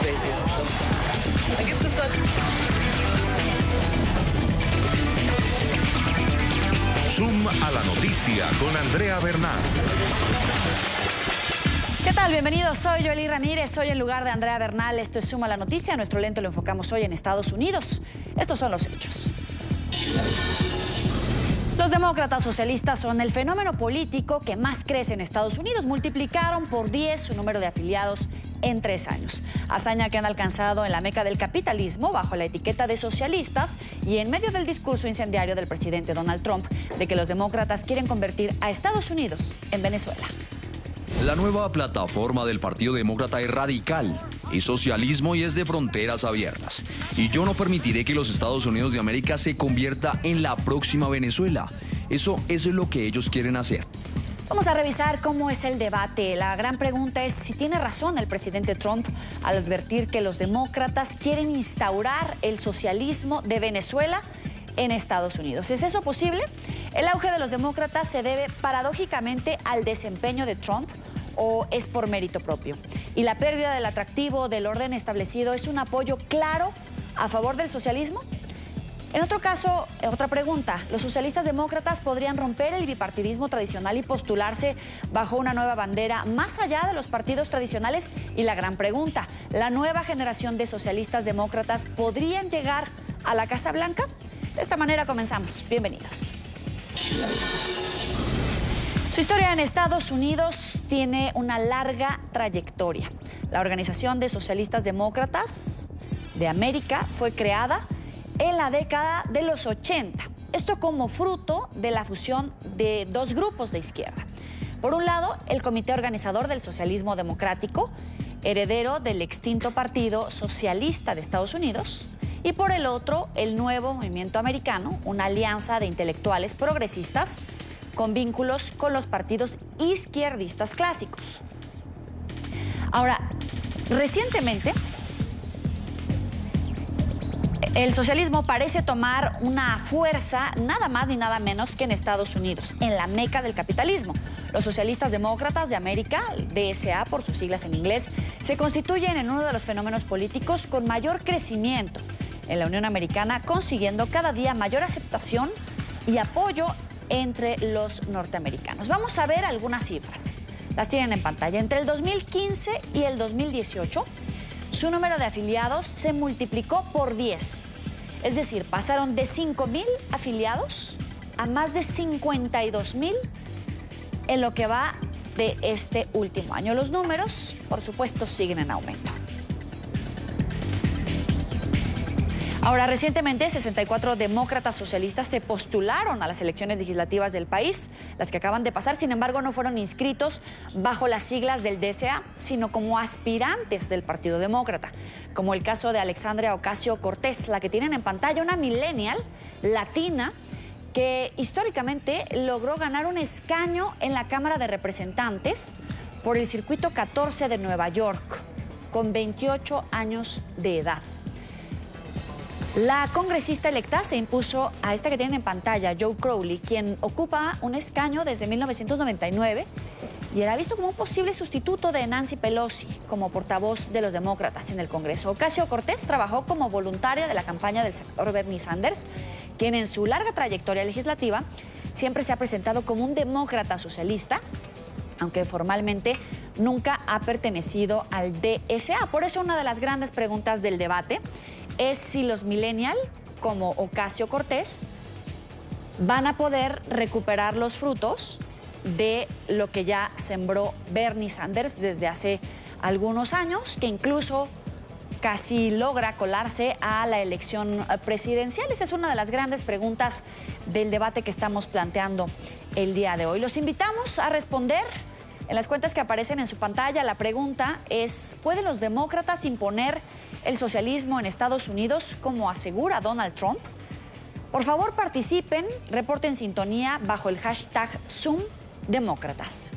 veces. Da gibt es dann Zoom a la noticia con Andrea Bernal. ¿Qué tal? Bienvenidos, soy Joely Ramírez, hoy en lugar de Andrea Bernal. Esto es Zoom a la noticia, nuestro lente lo enfocamos hoy en Estados Unidos. Estos son los hechos. Los demócratas socialistas son el fenómeno político que más crece en Estados Unidos. Multiplicaron por 10 su número de afiliados en 3 años. Hazaña que han alcanzado en la meca del capitalismo bajo la etiqueta de socialistas y en medio del discurso incendiario del presidente Donald Trump de que los demócratas quieren convertir a Estados Unidos en Venezuela. La nueva plataforma del Partido Demócrata es radical, es socialismo y es de fronteras abiertas. Y yo no permitiré que los Estados Unidos de América se convierta en la próxima Venezuela. Eso es lo que ellos quieren hacer. Vamos a revisar cómo es el debate. La gran pregunta es si tiene razón el presidente Trump al advertir que los demócratas quieren instaurar el socialismo de Venezuela en Estados Unidos. ¿Es eso posible? ¿El auge de los demócratas se debe paradójicamente al desempeño de Trump o es por mérito propio? ¿Y la pérdida del atractivo del orden establecido es un apoyo claro a favor del socialismo? En otro caso, otra pregunta, ¿los socialistas demócratas podrían romper el bipartidismo tradicional y postularse bajo una nueva bandera más allá de los partidos tradicionales? Y la gran pregunta, ¿la nueva generación de socialistas demócratas podrían llegar a la Casa Blanca? De esta manera comenzamos. Bienvenidos. Su historia en Estados Unidos tiene una larga trayectoria. La Organización de Socialistas Demócratas de América fue creada en la década de los 80. Esto como fruto de la fusión de dos grupos de izquierda. Por un lado, el Comité Organizador del Socialismo Democrático, heredero del extinto Partido Socialista de Estados Unidos, y por el otro, el Nuevo Movimiento Americano, una alianza de intelectuales progresistas con vínculos con los partidos izquierdistas clásicos. Ahora, recientemente, el socialismo parece tomar una fuerza nada más ni nada menos que en Estados Unidos, en la meca del capitalismo. Los socialistas demócratas de América, DSA por sus siglas en inglés, se constituyen en uno de los fenómenos políticos con mayor crecimiento en la Unión Americana, consiguiendo cada día mayor aceptación y apoyo entre los norteamericanos. Vamos a ver algunas cifras. Las tienen en pantalla. Entre el 2015 y el 2018, su número de afiliados se multiplicó por 10. Es decir, pasaron de 5,000 afiliados a más de 52,000 en lo que va de este último año. Los números, por supuesto, siguen en aumento. Ahora, recientemente, 64 demócratas socialistas se postularon a las elecciones legislativas del país, las que acaban de pasar. Sin embargo, no fueron inscritos bajo las siglas del DSA, sino como aspirantes del Partido Demócrata, como el caso de Alexandria Ocasio-Cortez, la que tienen en pantalla, una millennial latina que históricamente logró ganar un escaño en la Cámara de Representantes por el Circuito 14 de Nueva York, con 28 años de edad. La congresista electa se impuso a esta que tienen en pantalla, Joe Crowley, quien ocupa un escaño desde 1999 y era visto como un posible sustituto de Nancy Pelosi como portavoz de los demócratas en el Congreso. Ocasio-Cortez trabajó como voluntaria de la campaña del senador Bernie Sanders, quien en su larga trayectoria legislativa siempre se ha presentado como un demócrata socialista, aunque formalmente nunca ha pertenecido al DSA. Por eso una de las grandes preguntas del debate es si los millennials, como Ocasio-Cortez, van a poder recuperar los frutos de lo que ya sembró Bernie Sanders desde hace algunos años, que incluso casi logra colarse a la elección presidencial. Esa es una de las grandes preguntas del debate que estamos planteando el día de hoy. Los invitamos a responder en las cuentas que aparecen en su pantalla. La pregunta es, ¿pueden los demócratas imponer el socialismo en Estados Unidos como asegura Donald Trump? Por favor, participen, reporten sintonía bajo el hashtag ZoomDemócratas.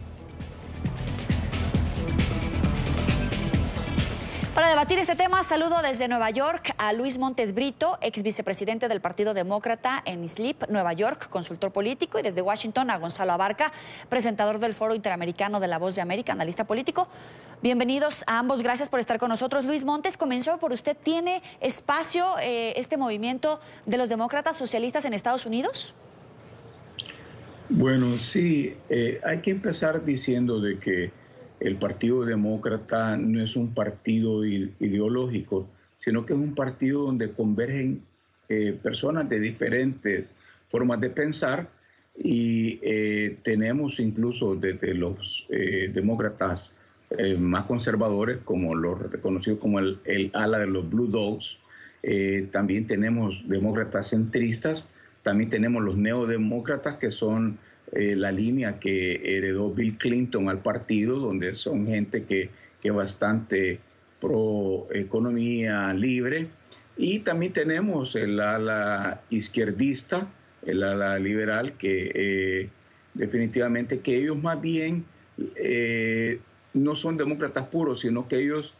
Para debatir este tema, saludo desde Nueva York a Luis Montes Brito, ex vicepresidente del Partido Demócrata en Islip, Nueva York, consultor político, y desde Washington a Gonzalo Abarca, presentador del Foro Interamericano de La Voz de América, analista político. Bienvenidos a ambos, gracias por estar con nosotros. Luis Montes, comenzó por usted. ¿Tiene espacio este movimiento de los demócratas socialistas en Estados Unidos? Bueno, sí, hay que empezar diciendo de que el Partido Demócrata no es un partido ideológico, sino que es un partido donde convergen personas de diferentes formas de pensar y tenemos incluso desde los demócratas más conservadores, como los reconocidos como el ala de los Blue Dogs, también tenemos demócratas centristas, también tenemos los neodemócratas, que son la línea que heredó Bill Clinton al partido, donde son gente que es bastante pro economía libre. Y también tenemos el ala izquierdista, el ala liberal, que definitivamente que ellos más bien no son demócratas puros, sino que ellos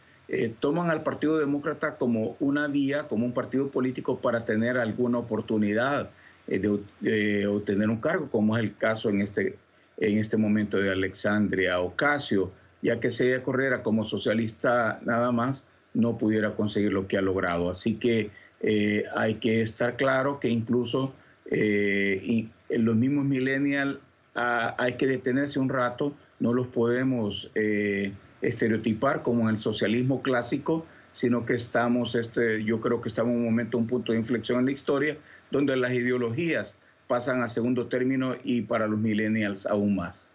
toman al Partido Demócrata como una vía, como un partido político para tener alguna oportunidad de obtener un cargo, como es el caso en este momento de Alexandria Ocasio, ya que si ella corriera como socialista nada más, no pudiera conseguir lo que ha logrado. Así que hay que estar claro que incluso en los mismos millennials hay que detenerse un rato, no los podemos estereotipar como en el socialismo clásico, sino que yo creo que estamos en un momento, un punto de inflexión en la historia, donde las ideologías pasan a segundo término y para los millennials aún más.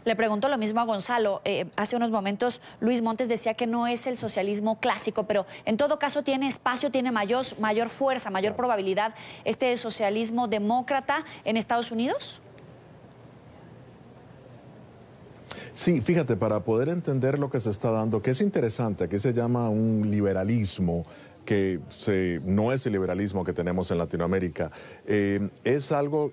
Le pregunto lo mismo a Gonzalo. Hace unos momentos Luis Montes decía que no es el socialismo clásico, pero en todo caso tiene espacio, tiene mayor fuerza, mayor probabilidad este socialismo demócrata en Estados Unidos. Sí, fíjate, para poder entender lo que se está dando, que es interesante, aquí se llama un liberalismo, que no es el liberalismo que tenemos en Latinoamérica, es algo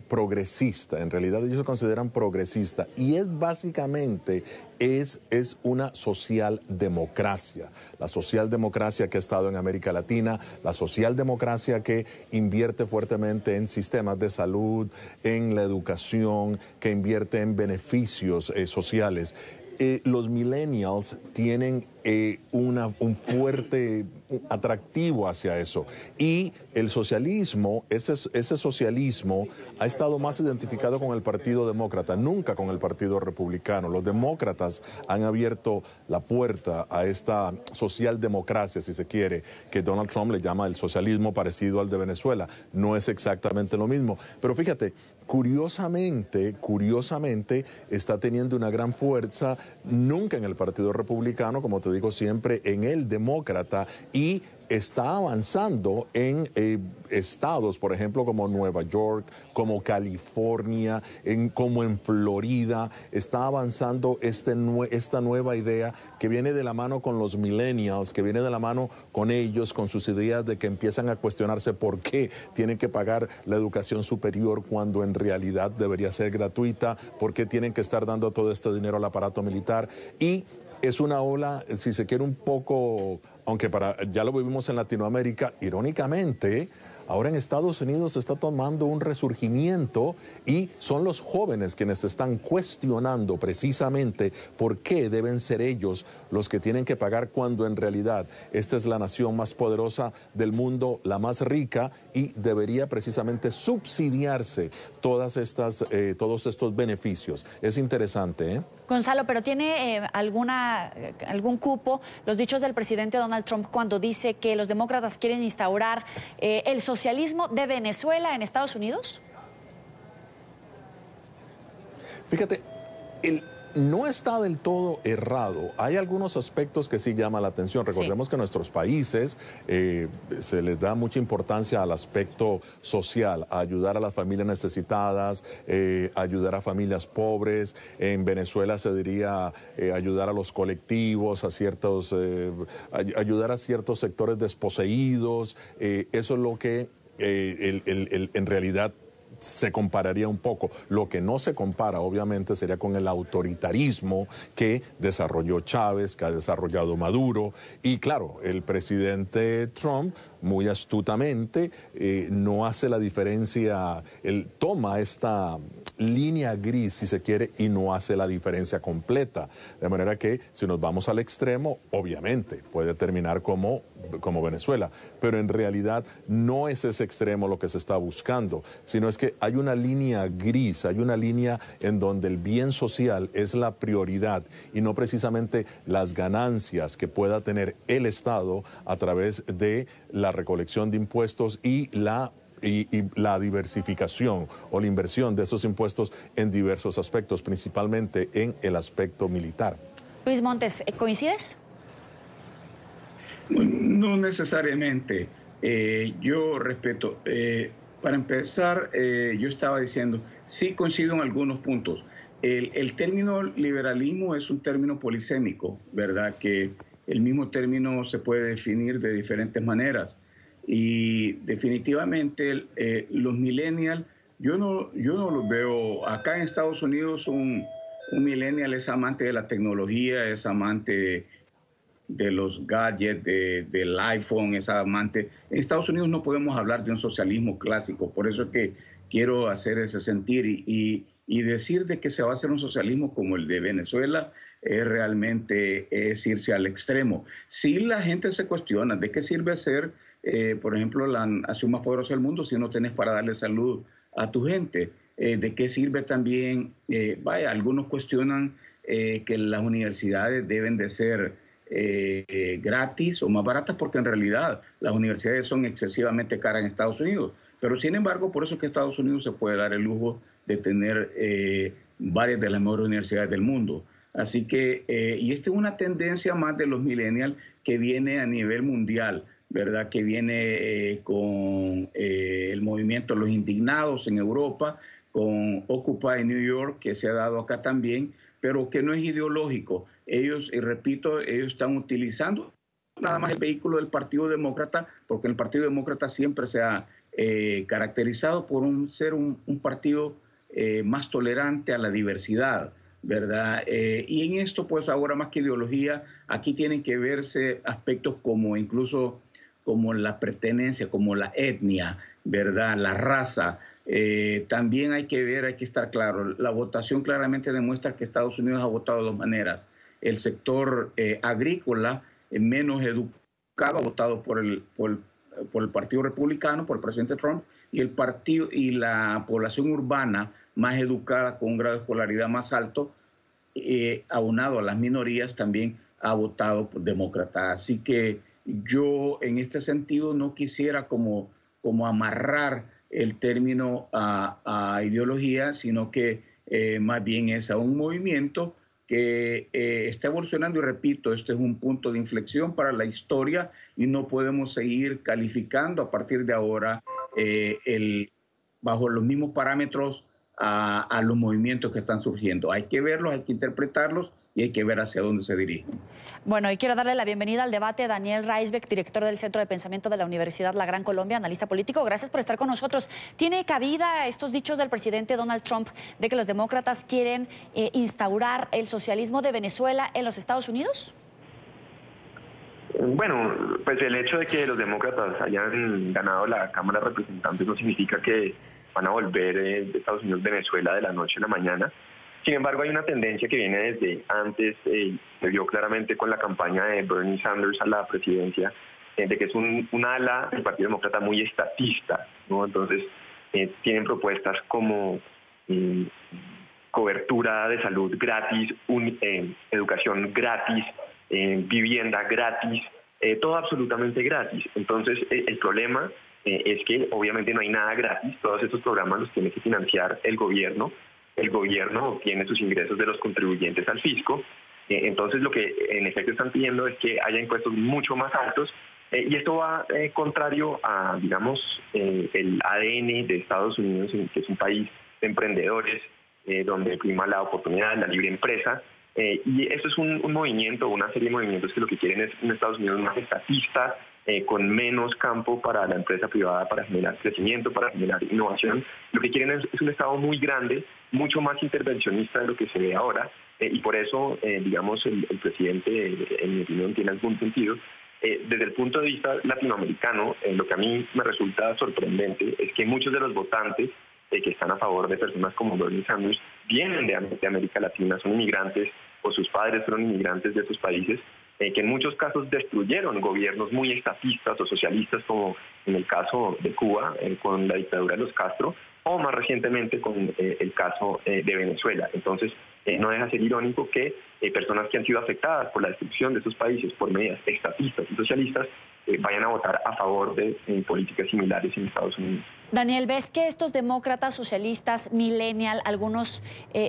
progresista, en realidad ellos se consideran progresista y es básicamente una socialdemocracia, la socialdemocracia que ha estado en América Latina, la socialdemocracia que invierte fuertemente en sistemas de salud, en la educación, que invierte en beneficios sociales. Los millennials tienen un fuerte atractivo hacia eso. Y el socialismo, ese socialismo ha estado más identificado con el Partido Demócrata, nunca con el Partido Republicano. Los demócratas han abierto la puerta a esta socialdemocracia, si se quiere, que Donald Trump le llama el socialismo parecido al de Venezuela. No es exactamente lo mismo. Pero fíjate, curiosamente está teniendo una gran fuerza, nunca en el Partido Republicano, como te digo siempre, en el Demócrata, y está avanzando en estados, por ejemplo, como Nueva York, como California, como en Florida. Está avanzando esta nueva idea que viene de la mano con los millennials, que viene de la mano con ellos, con sus ideas de que empiezan a cuestionarse por qué tienen que pagar la educación superior cuando en realidad debería ser gratuita, por qué tienen que estar dando todo este dinero al aparato militar. Y es una ola, si se quiere, un poco, aunque ya lo vivimos en Latinoamérica, irónicamente, ahora en Estados Unidos se está tomando un resurgimiento y son los jóvenes quienes están cuestionando precisamente por qué deben ser ellos los que tienen que pagar cuando en realidad esta es la nación más poderosa del mundo, la más rica, y debería precisamente subsidiarse todos estos beneficios. Es interesante, ¿eh? Gonzalo, pero ¿tiene algún cupo los dichos del presidente Donald Trump cuando dice que los demócratas quieren instaurar el socialismo de Venezuela en Estados Unidos? Fíjate, no está del todo errado. Hay algunos aspectos que sí llaman la atención. Recordemos que en nuestros países se les da mucha importancia al aspecto social, a ayudar a las familias necesitadas, ayudar a familias pobres. En Venezuela se diría ayudar a los colectivos, ayudar a ciertos sectores desposeídos. Eso es lo que en realidad se compararía un poco. Lo que no se compara, obviamente, sería con el autoritarismo que desarrolló Chávez, que ha desarrollado Maduro. Y claro, el presidente Trump, muy astutamente, no hace la diferencia, él toma esta línea gris, si se quiere, y no hace la diferencia completa. De manera que, si nos vamos al extremo, obviamente puede terminar como Venezuela, pero en realidad no es ese extremo lo que se está buscando, sino es que hay una línea gris, hay una línea en donde el bien social es la prioridad y no precisamente las ganancias que pueda tener el Estado a través de la recolección de impuestos y la diversificación o la inversión de esos impuestos en diversos aspectos, principalmente en el aspecto militar. Luis Montes, ¿coincides? No necesariamente. Yo respeto. Para empezar, yo estaba diciendo, sí coincido en algunos puntos. El término liberalismo es un término polisémico, ¿verdad? Que el mismo término se puede definir de diferentes maneras. Y definitivamente los millennials, yo no los veo. Acá en Estados Unidos un millennial es amante de la tecnología, es amante de los gadgets, del iPhone, es amante. En Estados Unidos no podemos hablar de un socialismo clásico, por eso es que quiero hacer ese sentir y decir de que se va a hacer un socialismo como el de Venezuela realmente es irse al extremo. Si la gente se cuestiona de qué sirve ser, por ejemplo, la nación más poderosa del mundo si no tenés para darle salud a tu gente. ¿De qué sirve también? Algunos cuestionan que las universidades deben de ser gratis o más baratas porque en realidad las universidades son excesivamente caras en Estados Unidos. Pero sin embargo, por eso es que Estados Unidos se puede dar el lujo de tener varias de las mejores universidades del mundo. Así que, y esta es una tendencia más de los millennials que viene a nivel mundial, ¿verdad? Que viene con el movimiento Los Indignados en Europa, con Occupy New York, que se ha dado acá también, pero que no es ideológico. Ellos, y repito, ellos están utilizando nada más el vehículo del Partido Demócrata, porque el Partido Demócrata siempre se ha caracterizado por ser un partido más tolerante a la diversidad, ¿verdad? Y en esto, pues ahora más que ideología, aquí tienen que verse aspectos como incluso como la pertenencia, como la etnia, ¿verdad? La raza. También hay que estar claro, la votación claramente demuestra que Estados Unidos ha votado de dos maneras. El sector agrícola menos educado ha votado por el Partido Republicano, por el presidente Trump, y la población urbana más educada con un grado de escolaridad más alto, aunado a las minorías, también ha votado por demócrata. Así que yo en este sentido no quisiera como amarrar el término a ideología, sino que más bien es a un movimiento que está evolucionando y repito, este es un punto de inflexión para la historia y no podemos seguir calificando a partir de ahora bajo los mismos parámetros a los movimientos que están surgiendo. Hay que verlos, hay que interpretarlos y hay que ver hacia dónde se dirigen. Bueno, y quiero darle la bienvenida al debate a Daniel Reisbeck, director del Centro de Pensamiento de la Universidad La Gran Colombia, analista político. Gracias por estar con nosotros. ¿Tiene cabida estos dichos del presidente Donald Trump de que los demócratas quieren instaurar el socialismo de Venezuela en los Estados Unidos? Bueno, pues el hecho de que los demócratas hayan ganado la Cámara de Representantes no significa que van a volver de Estados Unidos Venezuela de la noche a la mañana. Sin embargo, hay una tendencia que viene desde antes, se vio claramente con la campaña de Bernie Sanders a la presidencia, de que es un ala del Partido Demócrata muy estatista, ¿no? Entonces, tienen propuestas como cobertura de salud gratis, educación gratis, vivienda gratis, todo absolutamente gratis. Entonces, el problema es que obviamente no hay nada gratis, todos estos programas los tiene que financiar el gobierno. El gobierno obtiene sus ingresos de los contribuyentes al fisco, entonces lo que en efecto están pidiendo es que haya impuestos mucho más altos y esto va contrario a, digamos, el ADN de Estados Unidos, que es un país de emprendedores, donde prima la oportunidad, la libre empresa, y esto es un movimiento, una serie de movimientos que lo que quieren es un Estados Unidos más estatista, con menos campo para la empresa privada para generar crecimiento, para generar innovación. Lo que quieren es un Estado muy grande, mucho más intervencionista de lo que se ve ahora, y por eso, digamos, el presidente, en mi opinión, tiene algún sentido. Desde el punto de vista latinoamericano, lo que a mí me resulta sorprendente es que muchos de los votantes que están a favor de personas como Bernie Sanders vienen de América Latina, son inmigrantes o sus padres fueron inmigrantes de esos países, que en muchos casos destruyeron gobiernos muy estatistas o socialistas, como en el caso de Cuba, con la dictadura de los Castro, o más recientemente con el caso de Venezuela. Entonces, no deja de ser irónico que personas que han sido afectadas por la destrucción de esos países por medidas estatistas y socialistas vayan a votar a favor de políticas similares en Estados Unidos. Daniel, ¿ves que estos demócratas socialistas, millennial, algunos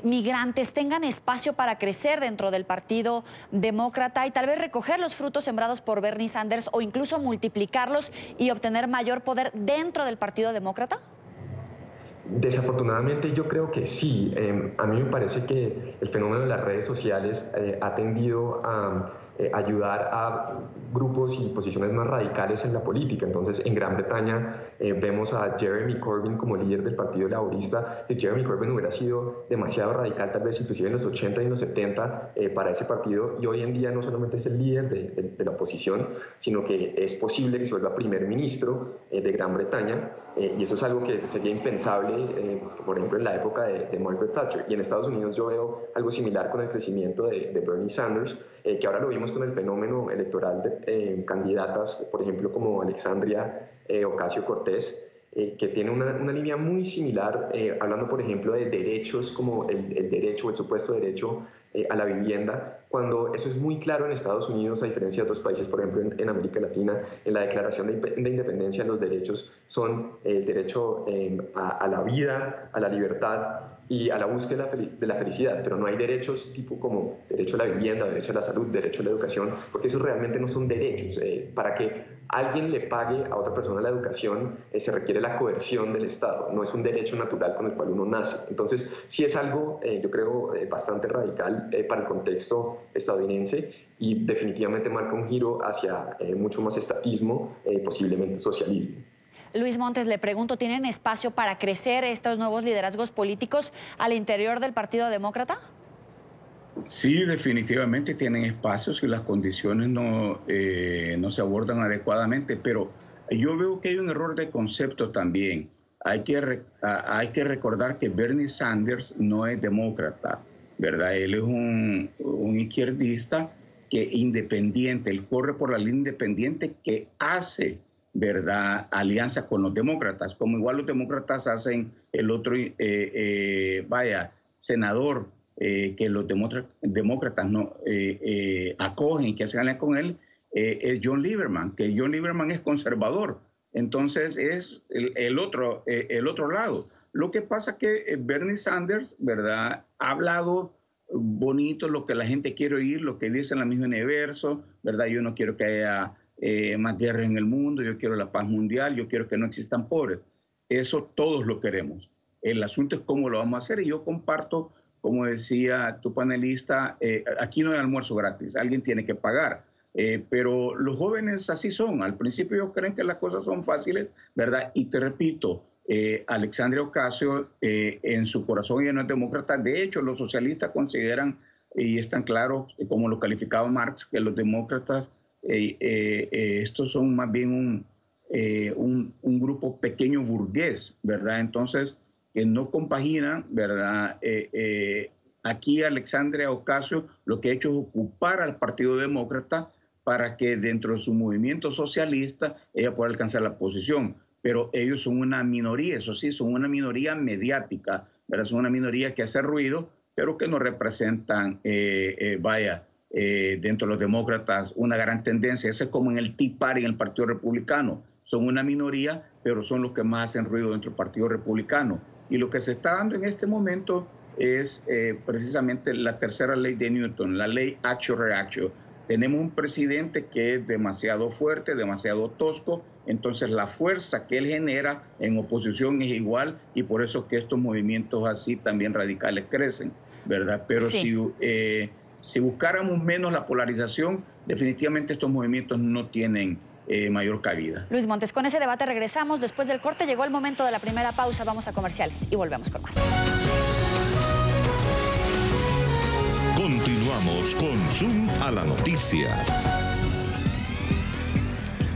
migrantes tengan espacio para crecer dentro del Partido Demócrata y tal vez recoger los frutos sembrados por Bernie Sanders o incluso multiplicarlos y obtener mayor poder dentro del Partido Demócrata? Desafortunadamente yo creo que sí. A mí me parece que el fenómeno de las redes sociales ha tendido a ayudar a grupos y posiciones más radicales en la política. Entonces, en Gran Bretaña vemos a Jeremy Corbyn como líder del Partido Laborista. Jeremy Corbyn hubiera sido demasiado radical, tal vez inclusive en los 80 y en los 70 para ese partido, y hoy en día no solamente es el líder de la oposición, sino que es posible que se vuelva primer ministro de Gran Bretaña, y eso es algo que sería impensable, por ejemplo, en la época de Margaret Thatcher. Y en Estados Unidos yo veo algo similar con el crecimiento de Bernie Sanders, que ahora lo vimos con el fenómeno electoral de candidatas, por ejemplo, como Alexandria Ocasio-Cortez, que tiene una línea muy similar, hablando, por ejemplo, de derechos como el derecho o el supuesto derecho a la vivienda, cuando eso es muy claro en Estados Unidos, a diferencia de otros países, por ejemplo, en América Latina. En la Declaración de Independencia, los derechos son el derecho a la vida, a la libertad y a la búsqueda de la felicidad, pero no hay derechos tipo como derecho a la vivienda, derecho a la salud, derecho a la educación, porque esos realmente no son derechos. Para que alguien le pague a otra persona la educación, se requiere la coerción del Estado, no es un derecho natural con el cual uno nace. Entonces, sí es algo, yo creo, bastante radical para el contexto estadounidense, y definitivamente marca un giro hacia mucho más estatismo, posiblemente socialismo. Luis Montes, le pregunto, ¿tienen espacio para crecer estos nuevos liderazgos políticos al interior del Partido Demócrata? Sí, definitivamente tienen espacio si las condiciones no se abordan adecuadamente, pero yo veo que hay un error de concepto también. Hay que recordar que Bernie Sanders no es demócrata, ¿verdad? Él es un izquierdista que independiente, él corre por la línea independiente que hace, ¿verdad?, alianza con los demócratas, como igual los demócratas hacen el otro, senador que los demócratas no acogen y que hacen alianza con él, es John Lieberman, que John Lieberman es conservador. Entonces es el otro lado. Lo que pasa que Bernie Sanders, ¿verdad?, ha hablado bonito lo que la gente quiere oír, lo que dice en la misma universo, ¿verdad? Yo no quiero que haya más guerra en el mundo, yo quiero la paz mundial, yo quiero que no existan pobres. Eso todos lo queremos. El asunto es cómo lo vamos a hacer, y yo comparto, como decía tu panelista, aquí no hay almuerzo gratis, alguien tiene que pagar. Pero los jóvenes así son, al principio ellos creen que las cosas son fáciles, ¿verdad? Y te repito, Alexandria Ocasio en su corazón ella no es demócrata. De hecho, los socialistas consideran, y es tan claro como lo calificaba Marx, que los demócratas estos son más bien un grupo pequeño burgués, ¿verdad? Entonces, que no compaginan, ¿verdad? Aquí Alexandria Ocasio lo que ha hecho es ocupar al Partido Demócrata para que dentro de su movimiento socialista ella pueda alcanzar la posición. Pero ellos son una minoría, eso sí, son una minoría mediática, ¿verdad? Son una minoría que hace ruido, pero que no representan, dentro de los demócratas una gran tendencia. Ese es como en el Tea Party, en el Partido Republicano. Son una minoría, pero son los que más hacen ruido dentro del Partido Republicano. Y lo que se está dando en este momento es precisamente la tercera ley de Newton, la ley actio-reactio. Tenemos un presidente que es demasiado fuerte, demasiado tosco, entonces la fuerza que él genera en oposición es igual, y por eso que estos movimientos así también radicales crecen, ¿verdad? Pero sí. Si buscáramos menos la polarización, definitivamente estos movimientos no tienen mayor cabida. Luis Montes, con ese debate regresamos. Después del corte llegó el momento de la primera pausa. Vamos a comerciales y volvemos con más. Continuamos con Zoom a la noticia.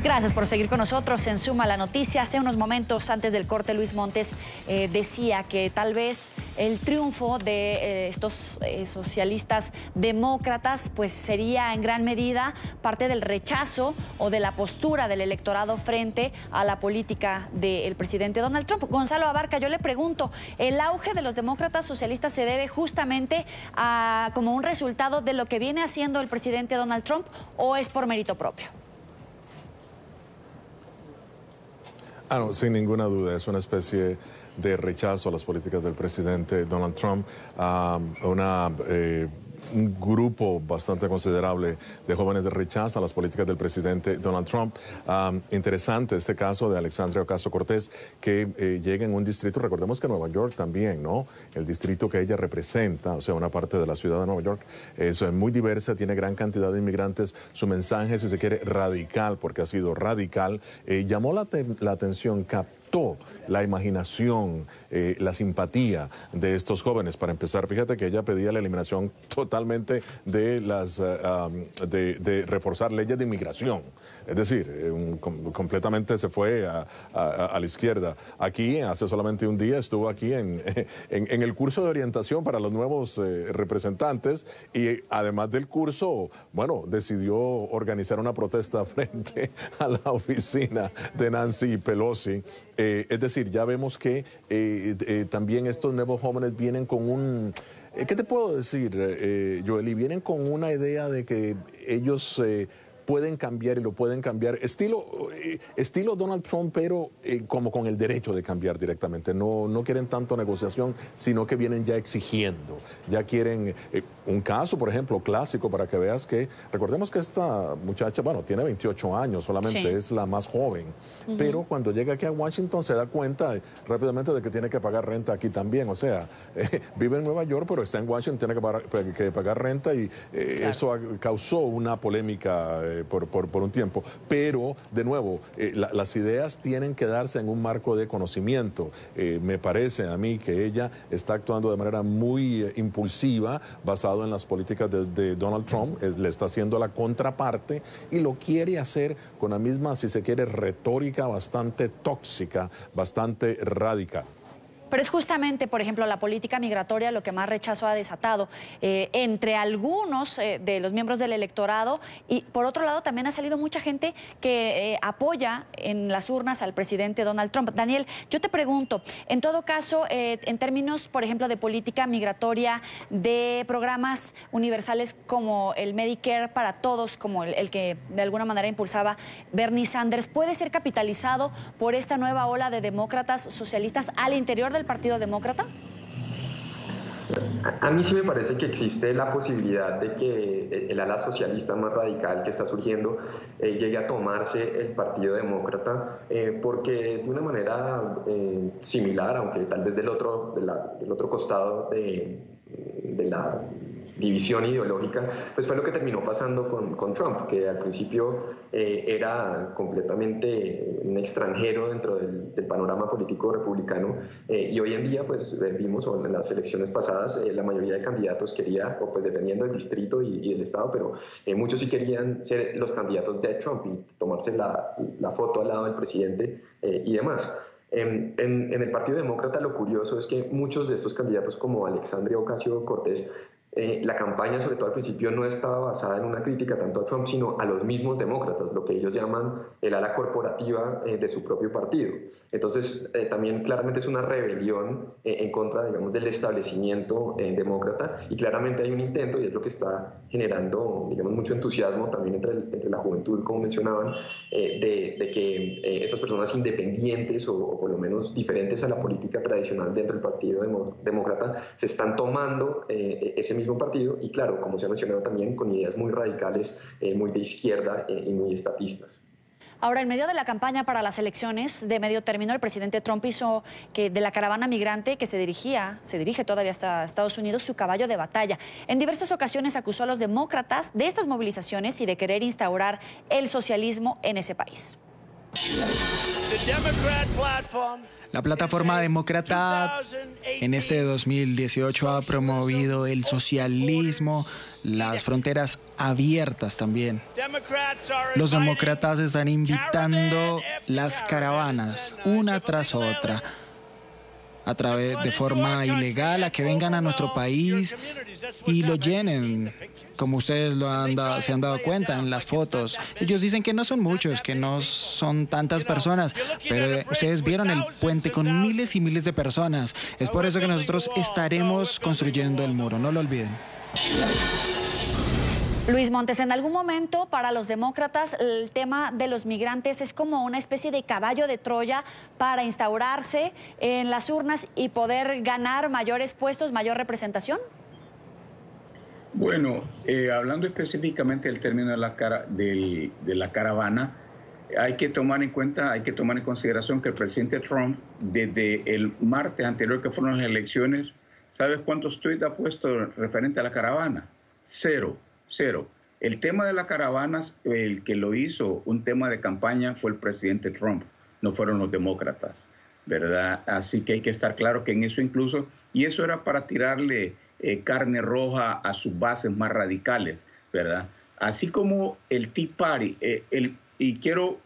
Gracias por seguir con nosotros en Suma la Noticia. Hace unos momentos antes del corte, Luis Montes decía que tal vez el triunfo de estos socialistas demócratas pues sería en gran medida parte del rechazo o de la postura del electorado frente a la política del presidente Donald Trump. Gonzalo Abarca, yo le pregunto, ¿el auge de los demócratas socialistas se debe justamente a como un resultado de lo que viene haciendo el presidente Donald Trump o es por mérito propio? No, sin ninguna duda, es una especie de rechazo a las políticas del presidente Donald Trump, un grupo bastante considerable de jóvenes rechazan las políticas del presidente Donald Trump. Interesante este caso de Alexandria Ocasio-Cortez, que llega en un distrito, recordemos que Nueva York también, ¿no? El distrito que ella representa, o sea, una parte de la ciudad de Nueva York, es muy diversa, tiene gran cantidad de inmigrantes. Su mensaje, si se quiere, radical, porque ha sido radical, llamó la atención, captó la imaginación, la simpatía de estos jóvenes. Para empezar, fíjate que ella pedía la eliminación totalmente de de reforzar leyes de inmigración. Es decir, completamente se fue a la izquierda. Aquí, hace solamente un día, estuvo aquí en el curso de orientación para los nuevos representantes y además del curso, bueno, decidió organizar una protesta frente a la oficina de Nancy Pelosi. Es decir, ya vemos que también estos nuevos jóvenes vienen con un... ¿Qué te puedo decir, Joely? Vienen con una idea de que ellos pueden cambiar y lo pueden cambiar. Estilo Donald Trump, pero como con el derecho de cambiar directamente. No quieren tanto negociación, sino que vienen ya exigiendo. Ya quieren... un caso, por ejemplo, clásico, para que veas que... Recordemos que esta muchacha, bueno, tiene 28 años solamente, sí, es la más joven. Pero cuando llega aquí a Washington se da cuenta rápidamente de que tiene que pagar renta aquí también. O sea, vive en Nueva York, pero está en Washington, tiene que pagar renta y claro, eso causó una polémica por un tiempo. Pero, de nuevo, las ideas tienen que darse en un marco de conocimiento. Me parece a mí que ella está actuando de manera muy impulsiva, basado en las políticas de Donald Trump. Le está haciendo la contraparte y lo quiere hacer con la misma, si se quiere, retórica bastante tóxica, bastante radical. Pero es justamente, por ejemplo, la política migratoria lo que más rechazo ha desatado entre algunos de los miembros del electorado y, por otro lado, también ha salido mucha gente que apoya en las urnas al presidente Donald Trump. Daniel, yo te pregunto, en todo caso, en términos, por ejemplo, de política migratoria, de programas universales como el Medicare para todos, como el que de alguna manera impulsaba Bernie Sanders, ¿puede ser capitalizado por esta nueva ola de demócratas socialistas al interior del Partido Demócrata? A mí sí me parece que existe la posibilidad de que el ala socialista más radical que está surgiendo llegue a tomarse el Partido Demócrata, porque de una manera similar, aunque tal vez del otro costado de la división ideológica, pues fue lo que terminó pasando con Trump, que al principio era completamente un extranjero dentro del panorama político republicano, y hoy en día pues vimos, o en las elecciones pasadas, la mayoría de candidatos quería, o pues dependiendo del distrito y del estado, pero muchos sí querían ser los candidatos de Trump y tomarse la foto al lado del presidente y demás. En el Partido Demócrata lo curioso es que muchos de estos candidatos, como Alexandria Ocasio-Cortez, la campaña, sobre todo al principio, no estaba basada en una crítica tanto a Trump, sino a los mismos demócratas, lo que ellos llaman el ala corporativa de su propio partido. Entonces, también claramente es una rebelión en contra, digamos, del establecimiento demócrata, y claramente hay un intento, y es lo que está generando, digamos, mucho entusiasmo también entre la juventud, como mencionaban, de que esas personas independientes o por lo menos diferentes a la política tradicional dentro del Partido Demócrata se están tomando ese mismo partido, y claro, como se ha mencionado también, con ideas muy radicales, muy de izquierda y muy estatistas. Ahora, en medio de la campaña para las elecciones de medio término, el presidente Trump hizo que de la caravana migrante que se dirige todavía hasta Estados Unidos, su caballo de batalla. En diversas ocasiones acusó a los demócratas de estas movilizaciones y de querer instaurar el socialismo en ese país. La plataforma demócrata en este 2018 ha promovido el socialismo, las fronteras abiertas también. Los demócratas están invitando las caravanas una tras otra a través de forma ilegal a que vengan a nuestro país y lo llenen, como ustedes se han dado cuenta en las fotos. Ellos dicen que no son muchos, que no son tantas personas, pero ustedes vieron el puente con miles y miles de personas. Es por eso que nosotros estaremos construyendo el muro, no lo olviden. Luis Montes, en algún momento para los demócratas el tema de los migrantes es como una especie de caballo de Troya para instaurarse en las urnas y poder ganar mayores puestos, mayor representación. Bueno, hablando específicamente del término de la caravana, hay que tomar en consideración que el presidente Trump, desde el martes anterior que fueron las elecciones, ¿sabes cuántos tweets ha puesto referente a la caravana? Cero. El tema de las caravanas, el que lo hizo un tema de campaña fue el presidente Trump, no fueron los demócratas, ¿verdad? Así que hay que estar claro que en eso incluso, y eso era para tirarle carne roja a sus bases más radicales, ¿verdad? Así como el Tea Party, y quiero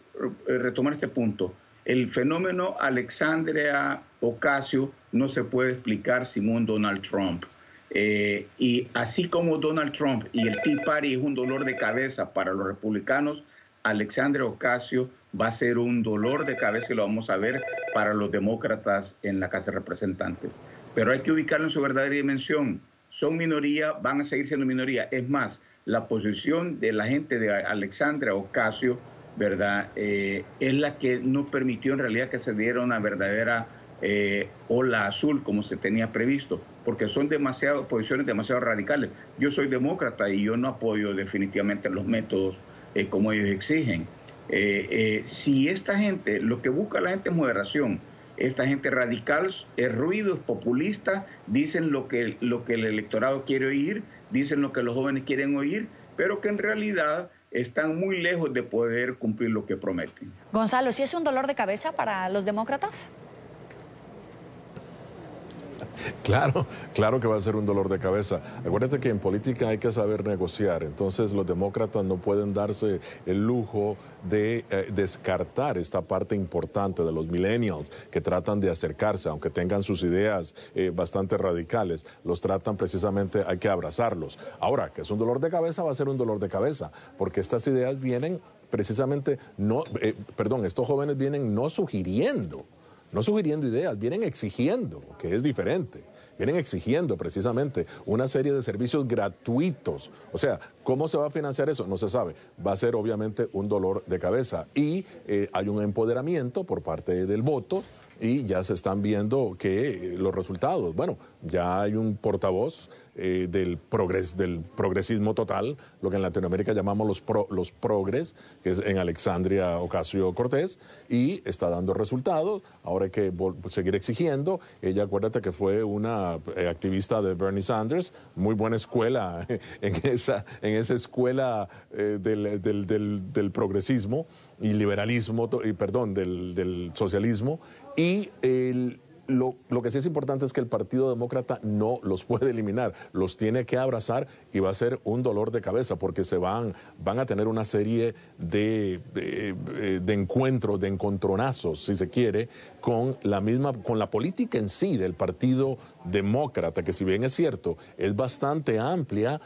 retomar este punto, el fenómeno Alexandria Ocasio no se puede explicar sin un Donald Trump. Y así como Donald Trump y el Tea Party es un dolor de cabeza para los republicanos, Alexandria Ocasio va a ser un dolor de cabeza y lo vamos a ver para los demócratas en la Casa de Representantes. Pero hay que ubicarlo en su verdadera dimensión. Son minoría, van a seguir siendo minoría. Es más, la posición de la gente de Alexandria Ocasio, ¿verdad? Es la que no permitió en realidad que se diera una verdadera ola azul como se tenía previsto, porque son posiciones demasiado radicales. Yo soy demócrata y yo no apoyo definitivamente los métodos como ellos exigen. Si esta gente, lo que busca la gente es moderación, esta gente radical es ruido, es populista, dicen lo que el electorado quiere oír, dicen lo que los jóvenes quieren oír, pero que en realidad están muy lejos de poder cumplir lo que prometen. Gonzalo, ¿sí es un dolor de cabeza para los demócratas? Claro que va a ser un dolor de cabeza. Acuérdate que en política hay que saber negociar, entonces los demócratas no pueden darse el lujo de descartar esta parte importante de los millennials que tratan de acercarse, aunque tengan sus ideas bastante radicales, los tratan precisamente, hay que abrazarlos. Ahora, que es un dolor de cabeza, va a ser un dolor de cabeza, porque estas ideas vienen precisamente, estos jóvenes vienen no sugiriendo ideas, vienen exigiendo, que es diferente. Vienen exigiendo precisamente una serie de servicios gratuitos. O sea, ¿cómo se va a financiar eso? No se sabe. Va a ser obviamente un dolor de cabeza. Y hay un empoderamiento por parte del voto y ya se están viendo que los resultados, bueno, ya hay un portavoz del progresismo total, lo que en Latinoamérica llamamos los progres, que es en Alexandria Ocasio-Cortez, y está dando resultados. Ahora hay que seguir exigiendo. Ella, acuérdate que fue una activista de Bernie Sanders, muy buena escuela en esa escuela del progresismo y liberalismo, del socialismo, y lo que sí es importante es que el Partido Demócrata no los puede eliminar, los tiene que abrazar y va a ser un dolor de cabeza porque van a tener una serie de encuentros, de encontronazos, si se quiere, con la política en sí del Partido Demócrata, que si bien es cierto, es bastante amplia,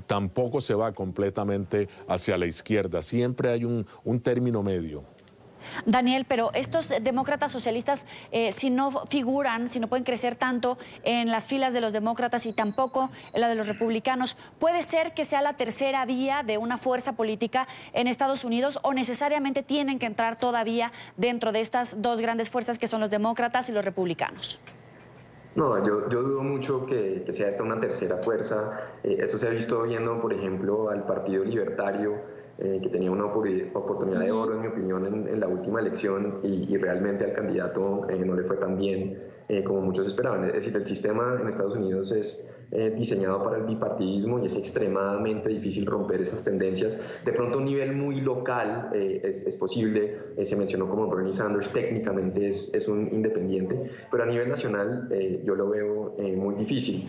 tampoco se va completamente hacia la izquierda, siempre hay un término medio. Daniel, pero estos demócratas socialistas, si no pueden crecer tanto en las filas de los demócratas y tampoco en la de los republicanos, ¿puede ser que sea la tercera vía de una fuerza política en Estados Unidos o necesariamente tienen que entrar todavía dentro de estas dos grandes fuerzas que son los demócratas y los republicanos? No, yo dudo mucho que sea esta una tercera fuerza. Eso se ha visto viendo, por ejemplo, al Partido Libertario, que tenía una oportunidad de oro, en mi opinión, en la última elección, y realmente al candidato no le fue tan bien como muchos esperaban. Es decir, el sistema en Estados Unidos es diseñado para el bipartidismo y es extremadamente difícil romper esas tendencias. De pronto a un nivel muy local es posible, se mencionó como Bernie Sanders, técnicamente es un independiente, pero a nivel nacional yo lo veo muy difícil.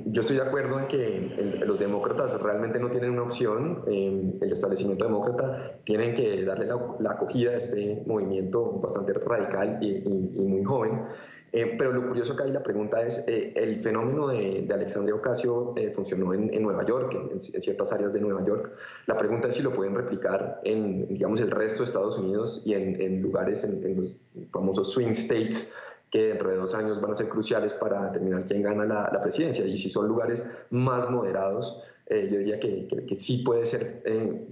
Yo estoy de acuerdo en que los demócratas realmente no tienen una opción. El establecimiento demócrata tienen que darle la acogida a este movimiento bastante radical y muy joven. Pero lo curioso acá y la pregunta es, el fenómeno de Alexandria Ocasio funcionó en Nueva York, en ciertas áreas de Nueva York. La pregunta es si lo pueden replicar en, digamos, el resto de Estados Unidos y en lugares, en los famosos swing states, que dentro de 2 años van a ser cruciales para determinar quién gana la presidencia. Y si son lugares más moderados, yo diría que sí puede ser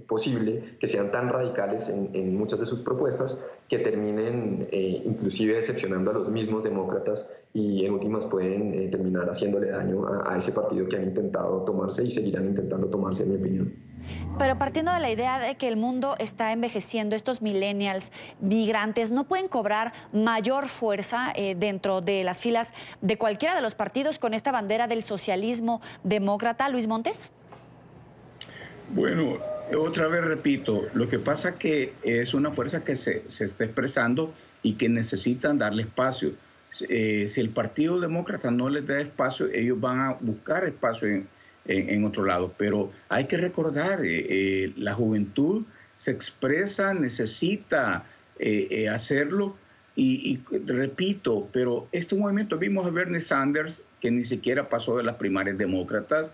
posible que sean tan radicales en muchas de sus propuestas que terminen inclusive decepcionando a los mismos demócratas y en últimas pueden terminar haciéndole daño a ese partido que han intentado tomarse y seguirán intentando tomarse, en mi opinión. Pero partiendo de la idea de que el mundo está envejeciendo, estos millennials, migrantes, ¿no pueden cobrar mayor fuerza dentro de las filas de cualquiera de los partidos con esta bandera del socialismo demócrata? Luis Montes. Bueno, otra vez repito, lo que pasa que es una fuerza que se está expresando y que necesitan darle espacio. Si el Partido Demócrata no les da espacio, ellos van a buscar espacio en otro lado. Pero hay que recordar, la juventud se expresa, necesita hacerlo. Y repito, pero este movimiento, vimos a Bernie Sanders, que ni siquiera pasó de las primarias demócratas.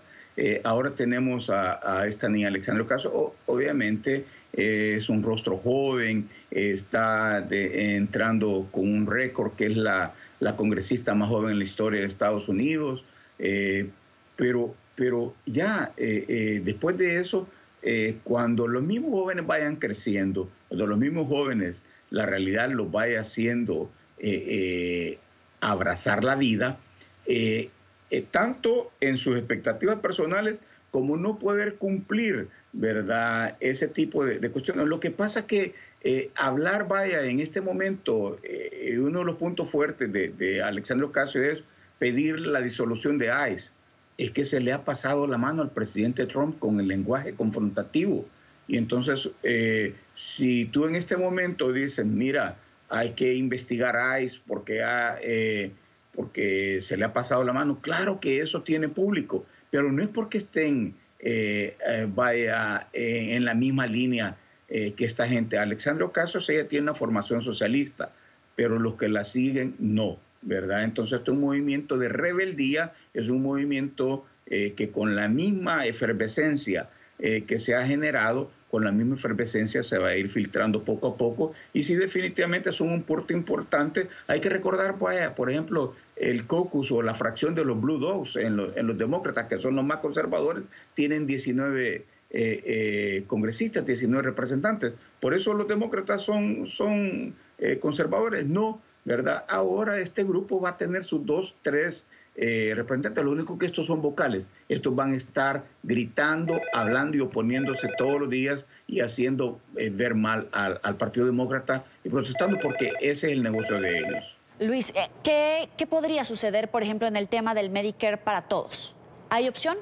Ahora tenemos a esta niña Alexandria Ocasio. Obviamente es un rostro joven, está entrando con un récord que es la congresista más joven en la historia de Estados Unidos. Pero ya después de eso, cuando los mismos jóvenes vayan creciendo, cuando los mismos jóvenes la realidad los vaya haciendo abrazar la vida, tanto en sus expectativas personales como no poder cumplir, ¿verdad?, ese tipo de cuestiones. Lo que pasa es que hablar, vaya, en este momento, uno de los puntos fuertes de Alexandria Ocasio es pedir la disolución de ICE. Es que se le ha pasado la mano al presidente Trump con el lenguaje confrontativo. Y entonces, si tú en este momento dices, mira, hay que investigar a ICE porque se le ha pasado la mano, claro que eso tiene público, pero no es porque estén en la misma línea que esta gente. Alexandria Ocasio, ella tiene una formación socialista, pero los que la siguen no, ¿verdad? Entonces este es un movimiento de rebeldía, es un movimiento que con la misma efervescencia que se ha generado, con la misma efervescencia se va a ir filtrando poco a poco, y sí, definitivamente son un punto importante. Hay que recordar, pues, por ejemplo, el caucus o la fracción de los Blue Dogs en los demócratas, que son los más conservadores, tienen 19 congresistas, 19 representantes. Por eso los demócratas son conservadores, no, ¿verdad? Ahora este grupo va a tener sus 2, 3 representantes. Lo único que estos son vocales. Estos van a estar gritando, hablando y oponiéndose todos los días y haciendo ver mal al Partido Demócrata y protestando, porque ese es el negocio de ellos. Luis, ¿qué podría suceder, por ejemplo, en el tema del Medicare para todos? ¿Hay opción?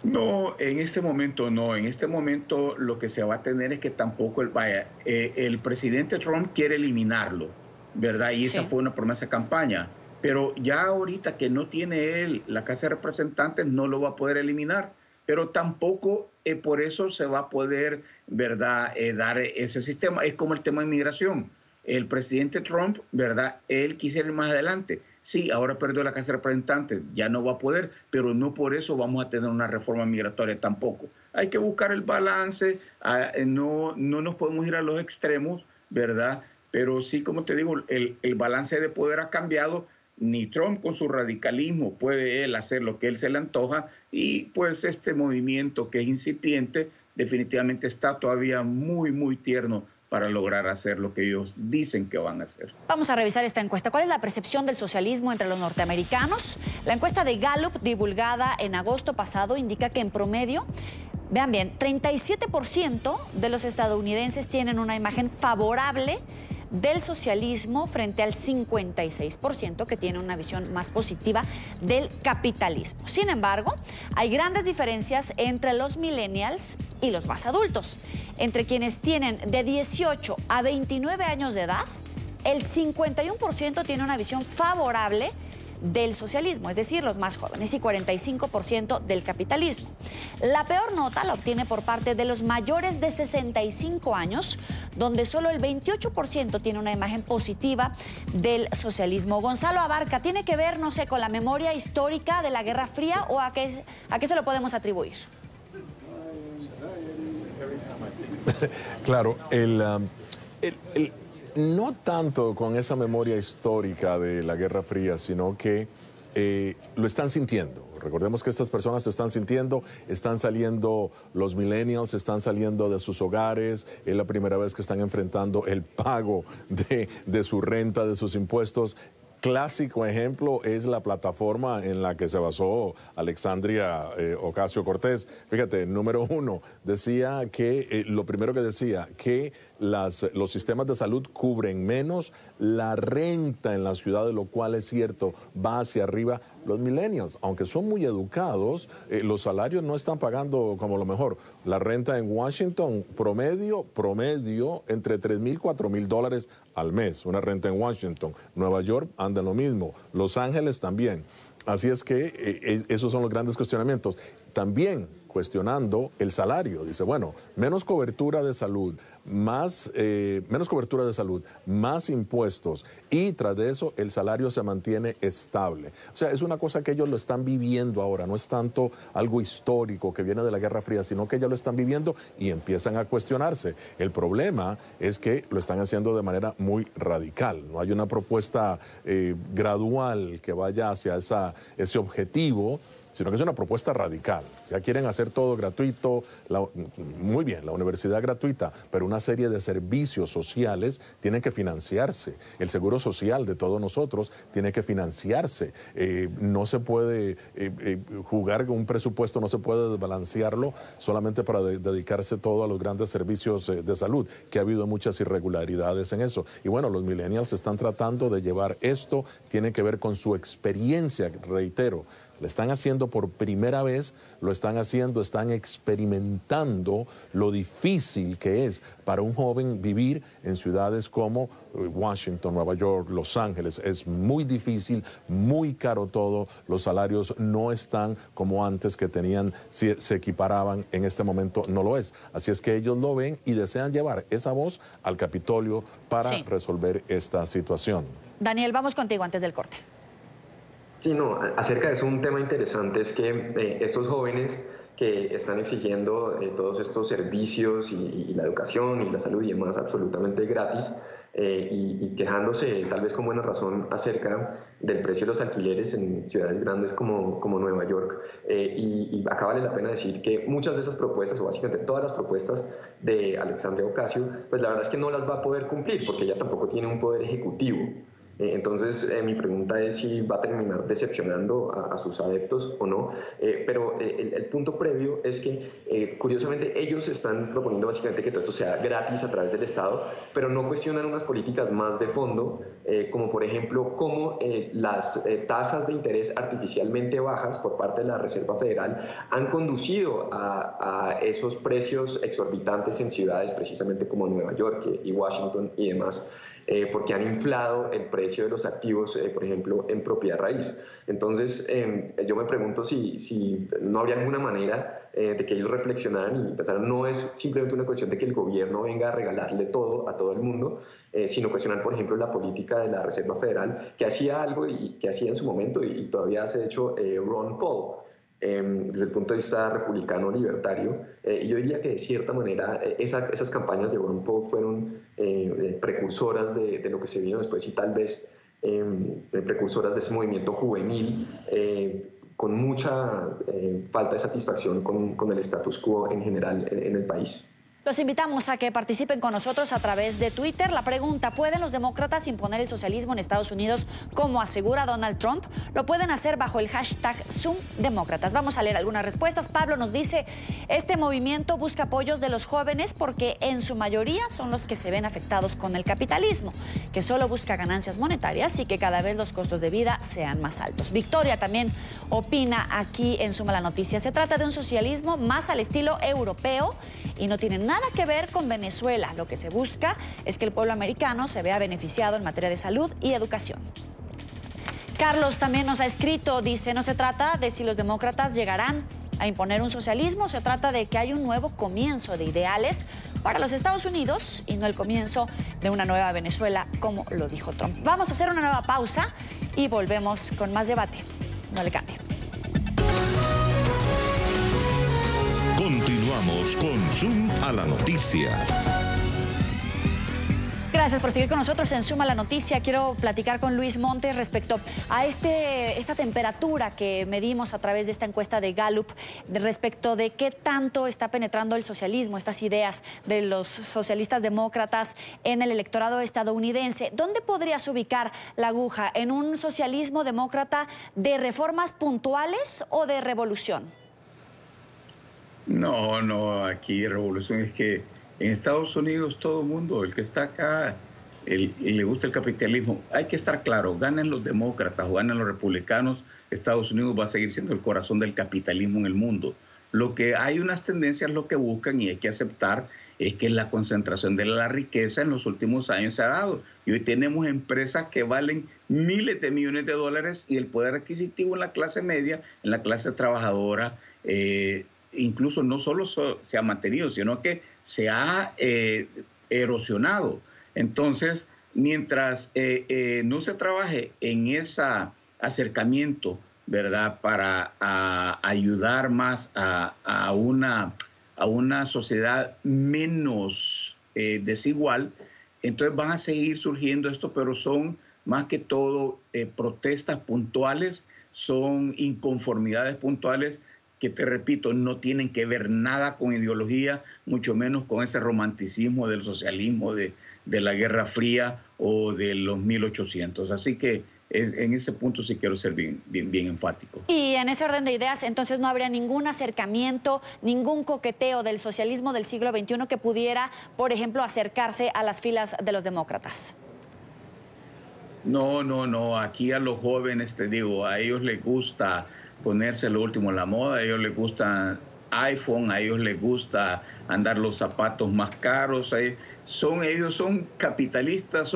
No, en este momento no. En este momento lo que se va a tener es que tampoco el presidente Trump quiere eliminarlo, ¿verdad? Y esa fue una promesa de campaña. Pero ya ahorita que no tiene él la Casa de Representantes, no lo va a poder eliminar. Pero tampoco por eso se va a poder, ¿verdad?, dar ese sistema. Es como el tema de inmigración. El presidente Trump, ¿verdad?, él quisiera ir más adelante. Sí, ahora perdió la Casa de Representantes, ya no va a poder, pero no por eso vamos a tener una reforma migratoria tampoco. Hay que buscar el balance, no nos podemos ir a los extremos, ¿verdad? Pero sí, como te digo, el balance de poder ha cambiado. Ni Trump con su radicalismo puede él hacer lo que él se le antoja, y pues este movimiento que es incipiente definitivamente está todavía muy, muy tierno para lograr hacer lo que ellos dicen que van a hacer. Vamos a revisar esta encuesta. ¿Cuál es la percepción del socialismo entre los norteamericanos? La encuesta de Gallup, divulgada en agosto pasado, indica que en promedio, vean bien, 37% de los estadounidenses tienen una imagen favorable del socialismo frente al 56% que tiene una visión más positiva del capitalismo. Sin embargo, hay grandes diferencias entre los millennials y los más adultos. Entre quienes tienen de 18 a 29 años de edad, el 51% tiene una visión favorable del socialismo, es decir, los más jóvenes, y 45% del capitalismo. La peor nota la obtiene por parte de los mayores de 65 años, donde solo el 28% tiene una imagen positiva del socialismo. Gonzalo Abarca, ¿tiene que ver, no sé, con la memoria histórica de la Guerra Fría o a qué se lo podemos atribuir? Claro, no tanto con esa memoria histórica de la Guerra Fría, sino que lo están sintiendo. Recordemos que estas personas se están sintiendo, están saliendo los millennials, están saliendo de sus hogares, es la primera vez que están enfrentando el pago de su renta, de sus impuestos. Clásico ejemplo es la plataforma en la que se basó Alexandria Ocasio-Cortez. Fíjate, número 1, decía que, lo primero que decía, que los sistemas de salud cubren menos la renta en la ciudad, de lo cual es cierto, va hacia arriba. Los millennials, aunque son muy educados, los salarios no están pagando como lo mejor. La renta en Washington, promedio, entre $3,000 y $4,000 al mes, una renta en Washington. Nueva York anda lo mismo, Los Ángeles también. Así es que esos son los grandes cuestionamientos. También cuestionando el salario. Dice, bueno, menos cobertura de salud, más impuestos, y tras de eso el salario se mantiene estable. O sea, es una cosa que ellos lo están viviendo ahora, no es tanto algo histórico que viene de la Guerra Fría, sino que ellos lo están viviendo y empiezan a cuestionarse. El problema es que lo están haciendo de manera muy radical. No hay una propuesta gradual que vaya hacia ese objetivo, sino que es una propuesta radical. Ya quieren hacer todo gratuito, muy bien, la universidad gratuita, pero una serie de servicios sociales tienen que financiarse. El seguro social de todos nosotros tiene que financiarse. No se puede jugar con un presupuesto, no se puede desbalancearlo solamente para dedicarse todo a los grandes servicios de salud, que ha habido muchas irregularidades en eso. Y bueno, los millennials están tratando de llevar esto, tiene que ver con su experiencia, reitero. Le están haciendo por primera vez, están experimentando lo difícil que es para un joven vivir en ciudades como Washington, Nueva York, Los Ángeles. Es muy difícil, muy caro todo, los salarios no están como antes que tenían, se equiparaban, en este momento no lo es. Así es que ellos lo ven y desean llevar esa voz al Capitolio para resolver esta situación. Daniel, vamos contigo antes del corte. Sí, no, acerca de eso un tema interesante es que estos jóvenes que están exigiendo todos estos servicios y la educación y la salud y demás absolutamente gratis y quejándose tal vez con buena razón acerca del precio de los alquileres en ciudades grandes como Nueva York. Y acá vale la pena decir que muchas de esas propuestas, o básicamente todas las propuestas de Alexandria Ocasio, pues la verdad es que no las va a poder cumplir porque ella tampoco tiene un poder ejecutivo. Entonces, mi pregunta es si va a terminar decepcionando a sus adeptos o no. Pero el punto previo es que, curiosamente, ellos están proponiendo básicamente que todo esto sea gratis a través del Estado, pero no cuestionan unas políticas más de fondo, como por ejemplo, cómo las tasas de interés artificialmente bajas por parte de la Reserva Federal han conducido a esos precios exorbitantes en ciudades precisamente como Nueva York y Washington y demás. Porque han inflado el precio de los activos, por ejemplo, en propiedad raíz. Entonces, yo me pregunto si no habría alguna manera de que ellos reflexionaran y pensaran, no es simplemente una cuestión de que el gobierno venga a regalarle todo a todo el mundo, sino cuestionar, por ejemplo, la política de la Reserva Federal, que hacía algo y que hacía en su momento y todavía hace, de hecho, Ron Paul. Desde el punto de vista republicano libertario, y yo diría que de cierta manera esas campañas de Ron Paul fueron precursoras de lo que se vino después y tal vez precursoras de ese movimiento juvenil con mucha falta de satisfacción con el status quo en general en el país. Los invitamos a que participen con nosotros a través de Twitter. La pregunta: ¿pueden los demócratas imponer el socialismo en Estados Unidos como asegura Donald Trump? Lo pueden hacer bajo el hashtag #ZoomDemócratas. Vamos a leer algunas respuestas. Pablo nos dice: este movimiento busca apoyos de los jóvenes porque en su mayoría son los que se ven afectados con el capitalismo, que solo busca ganancias monetarias y que cada vez los costos de vida sean más altos. Victoria también opina aquí en Suma la Noticia: se trata de un socialismo más al estilo europeo y no tiene nada que ver con Venezuela. Lo que se busca es que el pueblo americano se vea beneficiado en materia de salud y educación. Carlos también nos ha escrito, dice: no se trata de si los demócratas llegarán a imponer un socialismo, se trata de que hay un nuevo comienzo de ideales para los Estados Unidos y no el comienzo de una nueva Venezuela, como lo dijo Trump. Vamos a hacer una nueva pausa y volvemos con más debate. No le cambie. Continuamos con Zoom a la Noticia. Gracias por seguir con nosotros en Suma la Noticia. Quiero platicar con Luis Montes respecto a esta temperatura que medimos a través de esta encuesta de Gallup, respecto de qué tanto está penetrando el socialismo, estas ideas de los socialistas demócratas en el electorado estadounidense. ¿Dónde podrías ubicar la aguja? ¿En un socialismo demócrata de reformas puntuales o de revolución? No, aquí revolución es que en Estados Unidos todo el mundo, el que está acá, le gusta el capitalismo. Hay que estar claro, ganen los demócratas o ganen los republicanos, Estados Unidos va a seguir siendo el corazón del capitalismo en el mundo. Lo que hay unas tendencias, lo que buscan y hay que aceptar, es que la concentración de la riqueza en los últimos años se ha dado. Y hoy tenemos empresas que valen miles de millones de dólares y el poder adquisitivo en la clase media, en la clase trabajadora, incluso no solo se ha mantenido, sino que se ha erosionado. Entonces, mientras no se trabaje en ese acercamiento, ¿verdad?, para ayudar más a una sociedad menos desigual, entonces van a seguir surgiendo esto, pero son más que todo protestas puntuales, son inconformidades puntuales que, te repito, no tienen que ver nada con ideología, mucho menos con ese romanticismo del socialismo de la Guerra Fría o de los 1800. Así que en ese punto sí quiero ser bien enfático. Y en ese orden de ideas, entonces no habría ningún acercamiento, ningún coqueteo del socialismo del siglo XXI que pudiera, por ejemplo, acercarse a las filas de los demócratas. No, aquí a los jóvenes, te digo, a ellos les gusta ponerse lo último en la moda, a ellos les gusta iPhone, a ellos les gusta andar los zapatos más caros, ellos son capitalistas,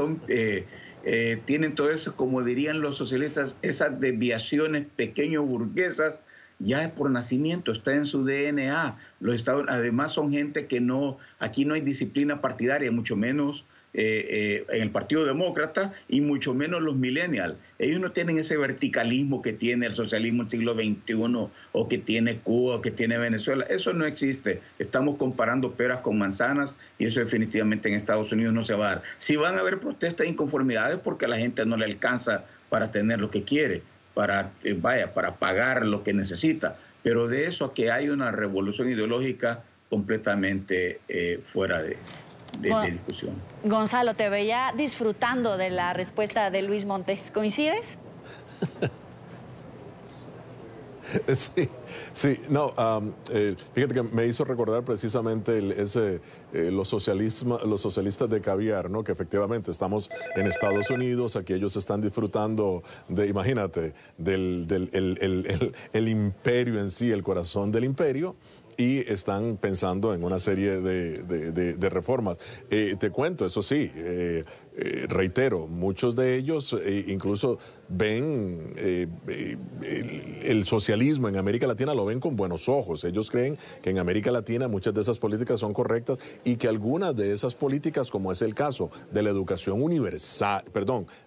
tienen todo eso, como dirían los socialistas, esas desviaciones pequeño burguesas, ya es por nacimiento, está en su DNA. Los estados, además, son gente que aquí no hay disciplina partidaria, mucho menos en el Partido Demócrata y mucho menos los millennials. Ellos no tienen ese verticalismo que tiene el socialismo del siglo XXI o que tiene Cuba o que tiene Venezuela. Eso no existe. Estamos comparando peras con manzanas y eso definitivamente en Estados Unidos no se va a dar. Sí van a haber protestas e inconformidades porque a la gente no le alcanza para tener lo que quiere, para pagar lo que necesita. Pero de eso a que hay una revolución ideológica completamente fuera de discusión. Gonzalo, te veía disfrutando de la respuesta de Luis Montes. ¿Coincides? Sí, no, fíjate que me hizo recordar precisamente los socialistas de caviar, ¿no? Que efectivamente estamos en Estados Unidos, aquí ellos están disfrutando imagínate, el imperio en sí, el corazón del imperio, y están pensando en una serie de reformas. Te cuento, eso sí, reitero, muchos de ellos incluso ven el socialismo en América Latina, lo ven con buenos ojos. Ellos creen que en América Latina muchas de esas políticas son correctas y que algunas de esas políticas, como es el caso de la educación universal,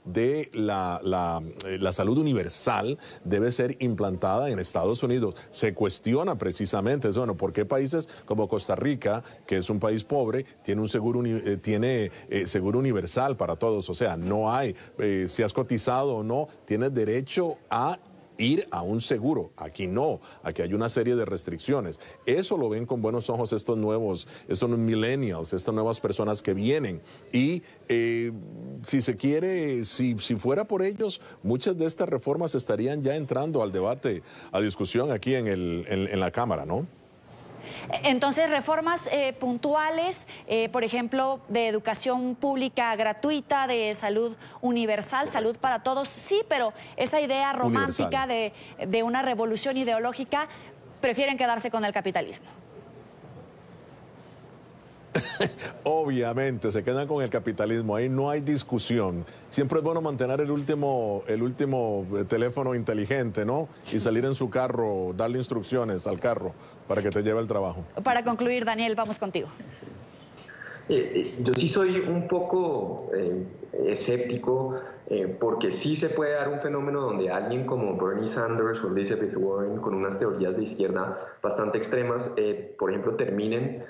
de la salud universal, debe ser implantada en Estados Unidos. Se cuestiona precisamente eso, bueno, ¿por qué países como Costa Rica, que es un país pobre, tiene un seguro universal para todos? O sea, no hay, si has cotizado o no, tienes derecho a ir a un seguro. Aquí no, aquí hay una serie de restricciones. Eso lo ven con buenos ojos estos millennials, estas nuevas personas que vienen. Y si se quiere, si fuera por ellos, muchas de estas reformas estarían ya entrando al debate, a discusión aquí en la Cámara, ¿no? Entonces, reformas puntuales, por ejemplo, de educación pública gratuita, de salud universal, salud para todos, sí, pero esa idea romántica de una revolución ideológica, prefieren quedarse con el capitalismo. Obviamente, se quedan con el capitalismo, ahí no hay discusión. Siempre es bueno mantener el último teléfono inteligente, ¿no? Y salir en su carro, darle instrucciones al carro para que te lleve al trabajo. Para concluir, Daniel, vamos contigo. Yo sí soy un poco escéptico porque sí se puede dar un fenómeno donde alguien como Bernie Sanders o Elizabeth Warren, con unas teorías de izquierda bastante extremas, por ejemplo, terminen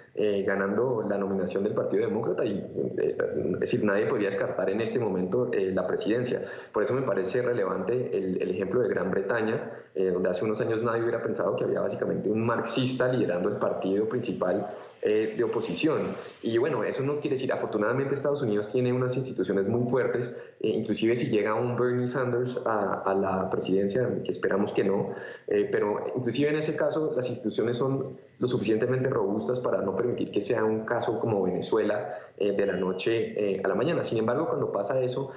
ganando la nominación del Partido Demócrata y es decir, nadie podría descartar en este momento la presidencia. Por eso me parece relevante el ejemplo de Gran Bretaña, donde hace unos años nadie hubiera pensado que había básicamente un marxista liderando el partido principal de oposición. Y bueno, eso no quiere decir, afortunadamente Estados Unidos tiene unas instituciones muy fuertes, inclusive si llega un Bernie Sanders a la presidencia, que esperamos que no, pero inclusive en ese caso las instituciones son lo suficientemente robustas para no permitir que sea un caso como Venezuela de la noche a la mañana. Sin embargo, cuando pasa eso,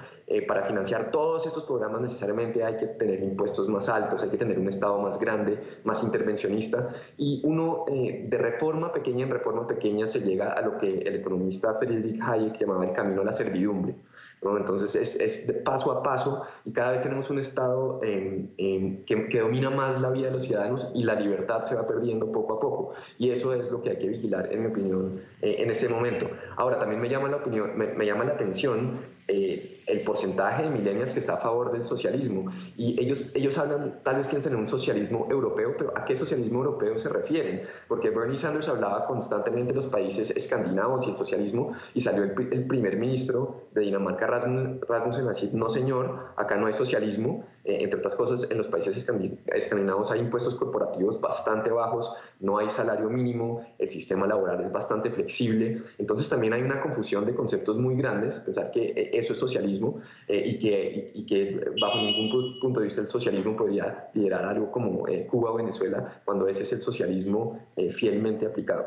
para financiar todos estos programas necesariamente hay que tener impuestos más altos, hay que tener un Estado más grande, más intervencionista, y uno de reforma pequeña en reforma pequeña se llega a lo que el economista Friedrich Hayek llamaba el camino a la servidumbre, ¿no? Entonces es de paso a paso y cada vez tenemos un Estado que domina más la vida de los ciudadanos y la libertad se va perdiendo poco a poco, y eso es lo que hay que vigilar, en mi opinión, en ese momento. Ahora, también me llama la atención el porcentaje de millennials que está a favor del socialismo, y ellos hablan, tal vez piensan en un socialismo europeo, pero ¿a qué socialismo europeo se refieren? Porque Bernie Sanders hablaba constantemente de los países escandinavos y el socialismo, y salió el primer ministro de Dinamarca, Rasmussen, a decir: no señor, acá no hay socialismo. Entre otras cosas, en los países escandinavos hay impuestos corporativos bastante bajos, no hay salario mínimo, el sistema laboral es bastante flexible. Entonces también hay una confusión de conceptos muy grandes, pensar que eso es socialismo y que bajo ningún punto de vista el socialismo podría liderar algo como Cuba o Venezuela, cuando ese es el socialismo fielmente aplicado.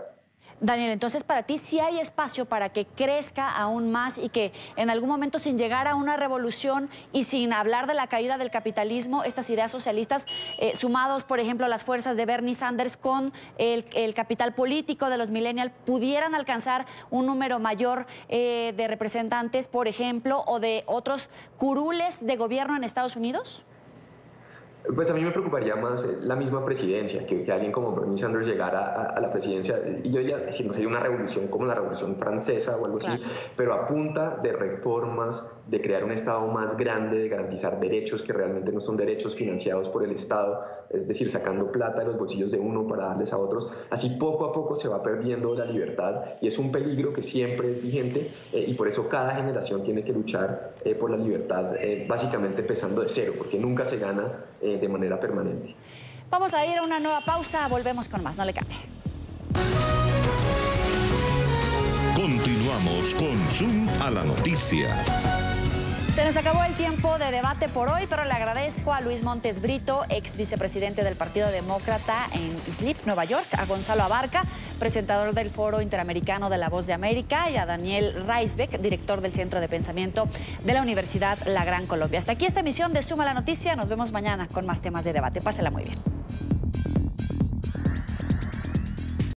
Daniel, entonces para ti sí hay espacio para que crezca aún más y que en algún momento, sin llegar a una revolución y sin hablar de la caída del capitalismo, estas ideas socialistas, sumados, por ejemplo, a las fuerzas de Bernie Sanders con el capital político de los millennials, pudieran alcanzar un número mayor de representantes, por ejemplo, o de otros curules de gobierno en Estados Unidos? Pues a mí me preocuparía más la misma presidencia, que alguien como Bernie Sanders llegara a la presidencia, y yo ya decir, no sería una revolución como la Revolución Francesa o algo así, pero a punta de reformas, de crear un Estado más grande, de garantizar derechos que realmente no son derechos financiados por el Estado, es decir, sacando plata de los bolsillos de uno para darles a otros. Así poco a poco se va perdiendo la libertad, y es un peligro que siempre es vigente, y por eso cada generación tiene que luchar por la libertad, básicamente empezando de cero, porque nunca se gana de manera permanente. Vamos a ir a una nueva pausa, volvemos con más, no le cambie. Continuamos con Zoom a la noticia. Se nos acabó el tiempo de debate por hoy, pero le agradezco a Luis Montes Brito, ex vicepresidente del Partido Demócrata en Islip, Nueva York, a Gonzalo Abarca, presentador del Foro Interamericano de la Voz de América, y a Daniel Reisbeck, director del Centro de Pensamiento de la Universidad La Gran Colombia. Hasta aquí esta emisión de Zoom a la Noticia. Nos vemos mañana con más temas de debate. Pásela muy bien.